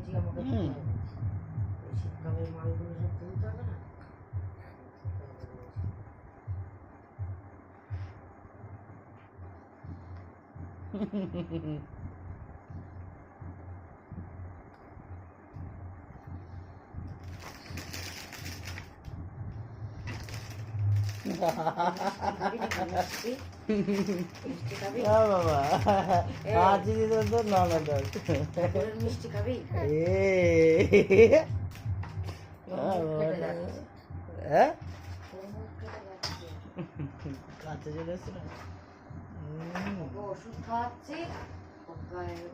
বলেছি আমাকে শীতকালের মালগুলো সব তুলতে হবে না। বাবা আজ তো না মিষ্টি খাবি? কাছে চলে এসছে না ওষুধ খাওয়াচ্ছি,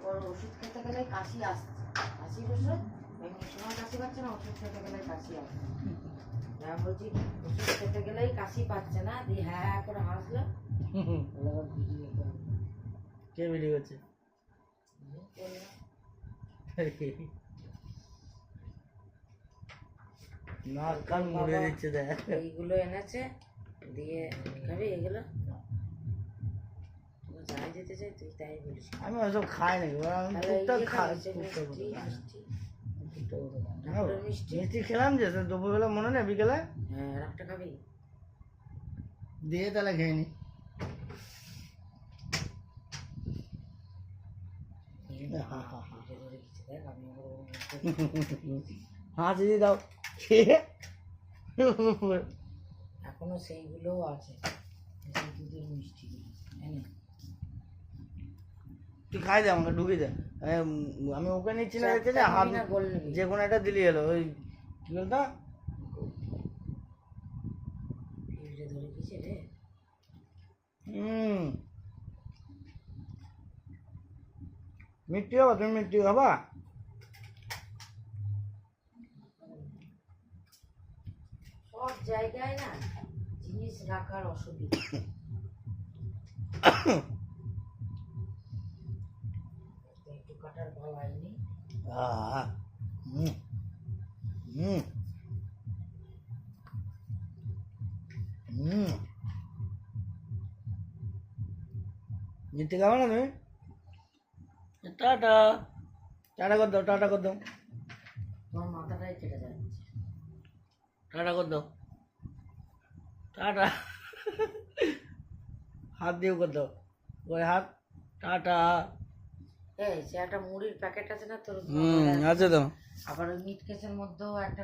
ওর ওষুধ খেতে গেলে কাশি আসছে, কাশির ওষুধ এমনি সময় কাশি পাচ্ছে না, ওষুধ খেতে গেলে কাশি আসছে। আমি বলছি ওষুধ খেতে গেলেই কাশি পাচ্ছে না, দিয়ে হ্যাঁ করে হাসলো। কে ভিডিও করছে? নাক কান মুড়ে দিচ্ছে দেখ। এইগুলো এনেছে দিয়ে খাবি এগুলো? যাই যেতে চাই তুই তাই বলিস। আমি ওসব খাই না, টুকটাক খাই। মিষ্টি খেলাম যে দুপুরবেলা, মনে নেই বিকেলে? হ্যাঁ একটা খাবি দিয়ে তাহলে খেয়ে নি। হাসি দিয়ে দাও। এখনো সেইগুলোও আছে, দুধের মিষ্টিগুলো এনে তুই খাই দে, আমাকে ঢুকিয়ে দে। আমি ওকে নিচ্ছি না, দেখতে হাত যে কোনো একটা দিলি এলো। ওই কি বলতো, ধরে গেছে রে। মিষ্টি হবা? তুমি মিষ্টি হবা? সব জায়গায় না জিনিস রাখার অসুবিধা। একটু কাটার ভালো হয়নি। জিততে খাবো না তুমি? টাটা টাটা কর দাও, টাটা কর দাও, তোমার মাথাটাই কেটে যাচ্ছে। টাটা কর দাও, টাটা। হাত দিয়েও কর দাও, ওই হাত। টাটা। এই সে একটা মুড়ির প্যাকেট আছে না তোর? আছে তো। আবার ওই মিট কেসের মধ্যেও একটা